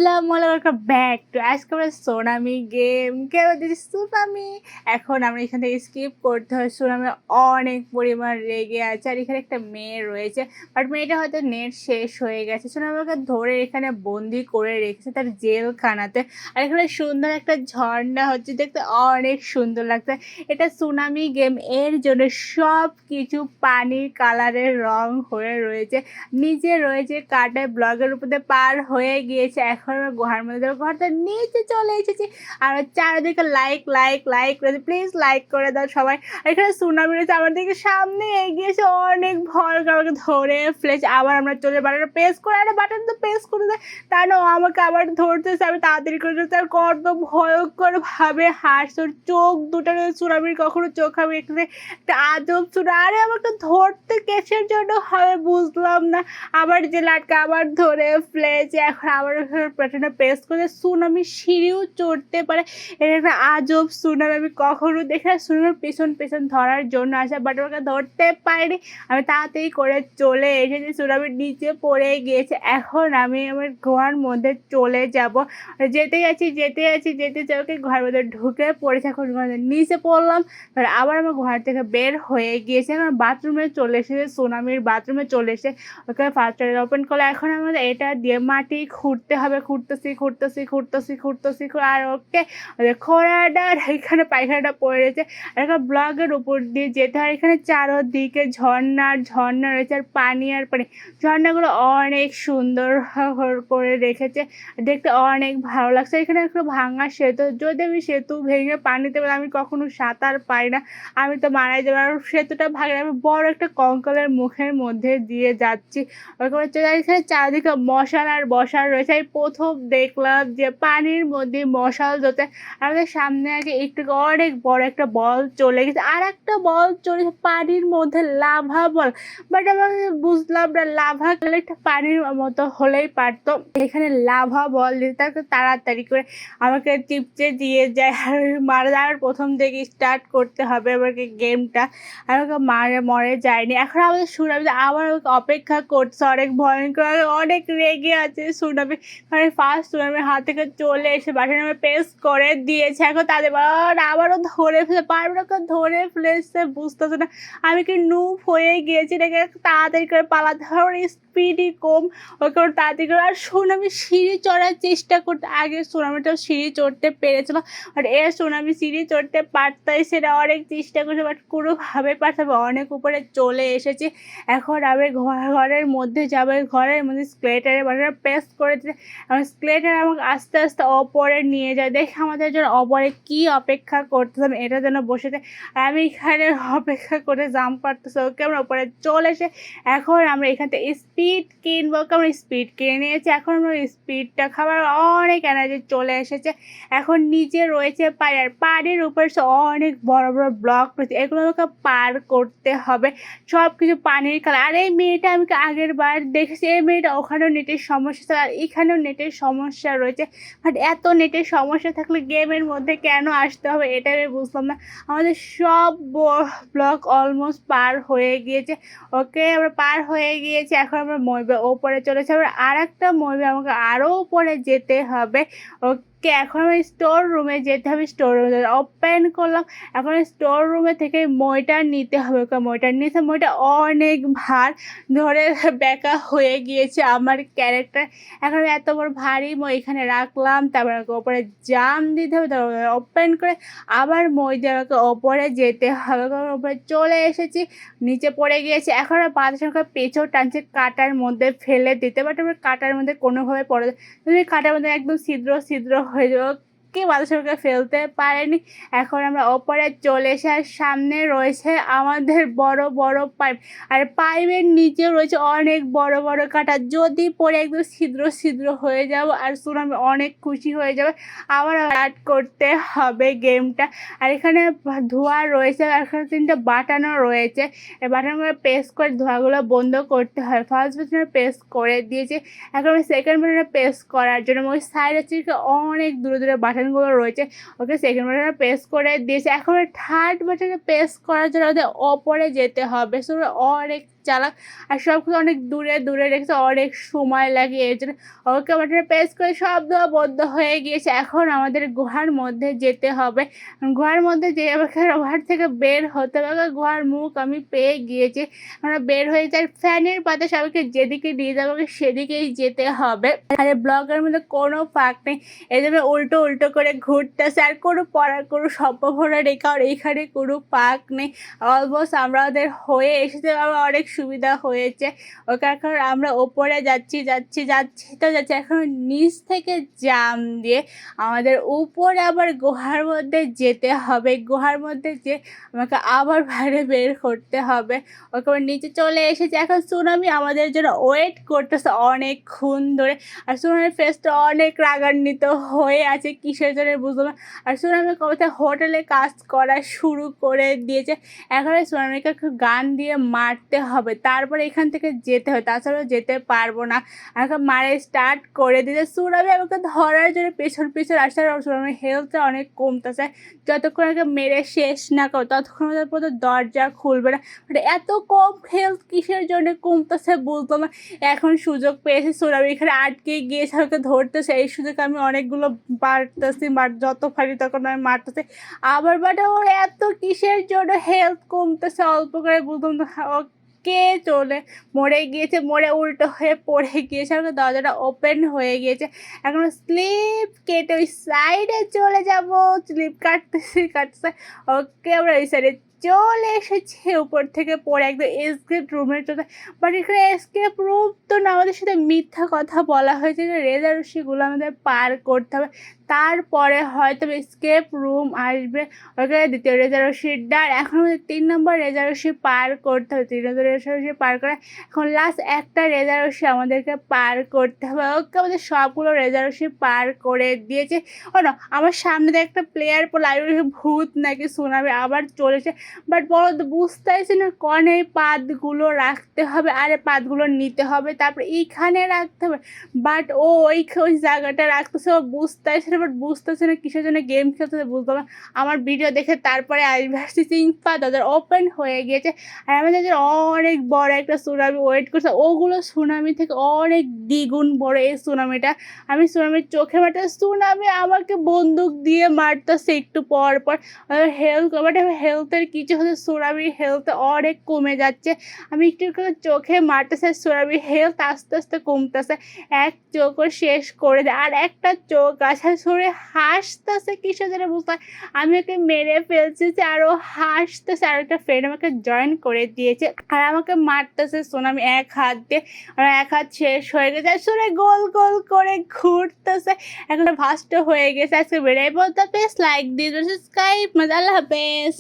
আসসালামু আলাইকুম back to আজকে আমরা সোনামি গেম কেউ দিচ্ছি সুনামি। এখন আমরা এখান থেকে স্কিপ করতে হয়। সোনামি অনেক পরিমাণ রেগে আছে আর এখানে একটা মেয়ে রয়েছে, বাট মেয়েটা হয়তো নেট শেষ হয়ে গেছে। সোনামিকে ধরে এখানে বন্দি করে রেখেছে তার জেলখানাতে। আর এখানে সুন্দর একটা ঝর্ণা হচ্ছে, দেখতে অনেক সুন্দর লাগছে। এটা সুনামি গেম, এর জন্য সব কিছু পানির কালারের রং হয়ে রয়েছে। নিচে রয়েছে কাঠের ব্লকের উপরে পার হয়ে গিয়েছে। এখন আমরা গুহার মধ্যে ঘরটা নিচে চলে এসেছি। আর চারিদিকে লাইক লাইক লাইক করে প্লিজ লাইক করে দাও সবাই। আর এখানে সুনামি রয়েছে, আমার দিকে সামনে এগিয়েছে, অনেক ভয় আমাকে ধরে ফেলেছে। আবার আমরা চলে বাটনটা প্রেস করে, আরে বাটন তো প্রেস করে দেয়, তা না আমাকে আবার ধরতেছে। আমি তাড়াতাড়ি করে আর কত ভয়ঙ্কর ভাবে হাসছে, চোখ দুটো সুনামির কখনো চোখ আমি এখানে একটা আজব সুনা। আরে আমাকে ধরতে কেসের জন্য হবে বুঝলাম না। আবার যে লাটকা আবার ধরে ফেলেছে। এখন আবার পেছনে প্রেস করে সুনামি সিঁড়িও চড়তে পারে। এটা একটা আজব সুনামি, আমি কখনো দেখে সুনামির পেছন পেছন ধরার জন্য আসা, বাট আমাকে ধরতে পারিনি। আমি তাড়াতাড়ি করে চলে এসেছি, সুনামির নিচে পড়ে গিয়েছে। এখন আমি আমার গুহার মধ্যে চলে যাব। যেতে যাচ্ছি ওকে ঘরের মধ্যে ঢুকে পড়েছে। এখন ঘরের নিচে পড়লাম, আবার আমার ঘর থেকে বের হয়ে গিয়েছে। এখন বাথরুমে চলে এসেছে, সুনামির বাথরুমে চলে এসে ওকে ফার্স্ট ওপেন করলে। এখন আমাদের এটা দিয়ে মাটি খুঁড়তে হবে, খুঁড়তেছি আর ওকে খোঁড়াটার এখানে পায়খানাটা পড়ে রয়েছে। আর একটা ব্লগের উপর দিয়ে যেতে হয়। এখানে চারোদিকে ঝর্ণা রয়েছে, আর পানি ঝর্ণাগুলো অনেক সুন্দর করে রেখেছে, দেখতে অনেক ভালো লাগছে। এখানে একটা ভাঙা সেতু, যদি আমি সেতু ভেঙে পানিতে আমি কখনো সাঁতার পাই না, আমি তো মারাই যাবো। আর সেতুটা ভাঙে আমি বড় একটা কঙ্কালের মুখের মধ্যে দিয়ে যাচ্ছি। এখানে চারিদিকে মশাল আর বসার রয়েছে। আমি প্রথম দেখলাম যে পানির মধ্যে মশাল জ্বলছে। আমাদের সামনে আগে একটু অনেক বড় একটা বল চলে গেছে, আর একটা বল চলে পানির মধ্যে, লাভা বল। বাট আমি বুঝলাম না লাভা একটা পানির মতো হলেই পারতো, এখানে লাভা বল দিতে তাকে তাড়াতাড়ি করে আমাকে টিপচে দিয়ে যায়। আর মারার প্রথম থেকে স্টার্ট করতে হবে আমাকে গেমটা। আর ওকে মরে যায়নি। এখন আমাদের সুনামি আবার ওকে অপেক্ষা করছে, অনেক ভয়ঙ্কর, অনেক রেগে আছে সুনামি। মানে ফার্স্ট সুনামির হাত থেকে চলে এসে বাসায় নামে প্রেস করে দিয়েছে। এখন তাদের আবারও ধরে ফেলে পারবে না, ধরে ফেলেছে বুঝতেছে না আমি কি নুব হয়ে গিয়েছি, এটাকে তাড়াতাড়ি করে পালাতে হবে, স্পিডই কম, ওকে তাড়াতাড়ি করে। আর সুনামি সিঁড়ি চড়ার চেষ্টা করতে, আগে সুনামিটাও সিঁড়ি চড়তে পেরেছিল, আর সুনামি সিঁড়ি চড়তে পারতাই, সেটা অনেক চেষ্টা করছে বাট কোনোভাবে পারছে। অনেক উপরে চলে এসেছি। এখন আমি ঘরের মধ্যে যাবো, ঘরের মধ্যে স্কেলেটারের বাটনটা প্রেস করেছে। এবং স্কেলেটার আমাকে আস্তে আস্তে অপরে নিয়ে যায়। দেখে আমাদের জন্য অপরে কি অপেক্ষা করতেছিলাম এটা যেন বসেছে। আর আমি এখানে অপেক্ষা করে জাম্প করতেছি, ওকে আমরা উপরে চলে এসে এখন আমরা এখান থেকে স্পিড কিনবো। আমরা স্পিড কিনে নিয়েছি, এখন আমরা স্পিডটা খাবার অনেক এনার্জি চলে এসেছে। এখন নিচে রয়েছে পানি, আর পানির উপর অনেক বড় বড় ব্লক রয়েছে, এগুলো আমাকে পার করতে হবে। সব কিছু পানির কালার। আর এই মেয়েটা আমি আগের বার দেখেছি, এই মেয়েটা ওখানেও নেটের সমস্যা ছিল, আর এখানেও নেটের সমস্যা রয়েছে। বাট এত নেটের সমস্যা থাকলে গেমের মধ্যে কেন আসতে হবে এটা আমি বুঝলাম না। আমাদের সব ব্লক অলমোস্ট পার হয়ে গিয়েছে। ওকে আমরা পার হয়ে গিয়েছি, এখন আমরা মইবে ওপরে চলেছি। আবার আর একটা মইবে আমাকে আরও উপরে যেতে হবে। এখন আমি স্টোর রুমে যেতে হবে, স্টোর রুমে ওপেন করলাম। এখন স্টোর রুমে থেকে মইটা নিতে হবে, মইটা নিতে মইটা অনেক ভার ধরে বেঁকা হয়ে গিয়েছে আমার ক্যারেক্টার। এখন আমি এত বড় ভারী মই এখানে রাখলাম, তারপর ওপরে জাম দিতে হবে, তারপর ওপেন করে আবার মই দিয়ে আমাকে ওপরে যেতে হবে। ওপরে চলে এসেছি, নিচে পড়ে গিয়েছে। এখন আর বাতাসের পেছন টানছে কাটার মধ্যে ফেলে দিতে, বাট আমার কাটার মধ্যে কোনোভাবে পড়ে তুমি কাটার মধ্যে একদম ছিদ্র হয়ে যাবে, কে বাতাসকে ফেলতে পারেনি। এখন আমরা ওপরে চলে এসে, আর সামনে রয়েছে আমাদের বড় বড় পাইপ, আর পাইপের নিচে রয়েছে অনেক বড় বড় কাটা, যদি পরে একদম ছিদ্র হয়ে যাব আর সুনামি অনেক খুশি হয়ে যাবে। আবার স্টার্ট করতে হবে গেমটা। আর এখানে ধোঁয়া রয়েছে, আর এখানে 3টে বাটনও রয়েছে, এই বাটনগুলো প্রেস করে ধোঁয়াগুলো বন্ধ করতে হয়। ফার্স্ট বাটনে প্রেস করে দিয়েছি, এখন আমি সেকেন্ড বাটনে প্রেস করার জন্য ওই সাইড হচ্ছে অনেক দূরে বাটনগুলো রয়েছে, ওকে সেকেন্ড বাটনে প্রেস করে দিয়েছে। এখন থার্ড বাটনে প্রেস করার জন্য ওদের ওপরে যেতে হবে। অনেক চালাক আর সব কিছু অনেক দূরে দূরে রেখেছে, অনেক সময় লাগে। এর জন্য ওকে বাটনে প্রেস করে সব দেওয়া বন্ধ হয়ে গিয়েছে। এখন আমাদের গুহার মধ্যে যেতে হবে। গুহার মধ্যে যে আমাকে গুহার থেকে বের হতে হবে। গুহার মুখ আমি পেয়ে গিয়েছি। আমরা বের হয়ে যাই, ফ্যানের পাতে সবাইকে যেদিকে নিয়ে যাবো সেদিকেই যেতে হবে। আর এই ব্লগের মধ্যে কোনো ফাঁক নেই, এই জন্য উল্টো উল্টো করে ঘুরতেছে। আর কোনো পড়ার কোনো সম্ভাবনা নেই, কারণ এইখানে কোনো ফাঁক নেই। অলমোস্ট আমাদের হয়ে এসেছে, আমার অনেক সুবিধা হয়েছে। ওকে এখন আমরা ওপরে যাচ্ছি তো যাচ্ছি। এখন নিচ থেকে জাম দিয়ে আমাদের উপরে আবার গুহার মধ্যে যেতে হবে। গুহার মধ্যে যে আমাকে আবার বাইরে বের করতে হবে। ওকে আবার নিচে চলে এসেছে। এখন সুনামি আমাদের জন্য ওয়েট করতেছে অনেকক্ষণ ধরে। আর সুনামির ফেসটা অনেক রাগান্বিত হয়ে আছে, কিসের জন্য বুঝলো না। আর সুনামি কোথায় হোটেলে কাজ করা শুরু করে দিয়েছে। এখন সুনামিকে গান দিয়ে মারতে হবে, তারপরে এখান থেকে যেতে হবে, তাছাড়া যেতে পারবো না। এখন মারে স্টার্ট করে দিয়েছে। সুনামি আমাকে ধরার জন্য পেছন আসছে। আর সুনামির হেলথটা অনেক কমতেছে। যতক্ষণ আগে মেরে শেষ না করো ততক্ষণ পর্যন্ত দরজা খুলবে না। বাট এত কম হেলথ কিসের জন্য কমতেছে বুঝতো না। এখন সুযোগ পেয়েছে, সুনামি এখানে আটকে গিয়েছে, আমাকে ধরতেছে। এই সুযোগে আমি অনেকগুলো মারতেছি, যত পারি তখন আমি মারতেছি আবার। বাট ওর এত কিসের জন্য হেলথ কমতেছে অল্প করে বুঝলাম না। কে চলে মরে গিয়েছে, মরে উল্টো হয়ে পড়ে গিয়েছে। আমাকে দরজাটা ওপেন হয়ে গিয়েছে। এখন স্লিপ কেটে ওই সাইডে চলে যাব। স্লিপ কাটতেছে। ওকে আমরা ওই সাইডে চলে এসেছে, উপর থেকে পড়ে একদম এসকেপ রুমের জন্য। বাট এখানে এসকেপ রুম তো না, আমাদের সাথে মিথ্যা কথা বলা হয়েছে যে রেজারসিগুলো আমাদের পার করতে হবে, তারপরে হয়তো এসকেপ রুম আসবে। ওখানে দ্বিতীয় রেজারসির ডার। এখন আমাদের 3 নম্বর রেজারসি পার করতে হবে। 3 নম্বর রেজারসি পার করে এখন লাস্ট একটা রেজারসি আমাদেরকে পার করতে হবে। ওকে আমাদের সবগুলো রেজারসি পার করে দিয়েছে। ও না, আমার সামনে দিয়ে একটা প্লেয়ার ভূত নাকি সুনামি আবার চলেছে। বাট বলো তো বুঝতেছি না কোন এই পাতগুলো রাখতে হবে, আর এই পাতগুলো নিতে হবে, তারপরে এইখানে রাখতে হবে। বাট ওই জায়গাটা রাখতেছে, ও বুঝতেছে না। বাট বুঝতেছে না কিসের জন্য গেম খেলতেছে বুঝতে না। আমার ভিডিও দেখে তারপরে আসবে সিংপা তাদের ওপেন হয়ে গিয়েছে। আর আমাদের অনেক বড় একটা সুনামি ওয়েট করছে। ওগুলো সুনামি থেকে অনেক দ্বিগুণ বড় এই সুনামিটা। আমি সুনামির চোখে মারতে, সুনামি আমাকে বন্দুক দিয়ে মারতেছে একটু পর পর। হেলথের কিছু হচ্ছে, সুনামির হেলথ অনেক কমে যাচ্ছে। আমি একটু চোখে মারতেছে, সুনামির হেলথ আস্তে আস্তে কমতেছে। এক চোখও শেষ করে দেয়, আর একটা চোখ আছে সরে হাসতেছে কিসের জন্য বুঝতে। আমি ওকে মেরে ফেলছি আর ও হাসতেছে। আর একটা ফ্রেন্ড আমাকে জয়েন করে দিয়েছে আর আমাকে মারতেছে সুনামি এক হাত দিয়ে। আর এক হাত শেষ হয়ে গেছে, আর সরে গোল গোল করে ঘুরতেছে। এখন ভাস্ট হয়ে গেছে। আজকে বেড়ে বলতে লাইক দিয়ে সাবস্ক্রাইব। আল্লাহ হাফেজ।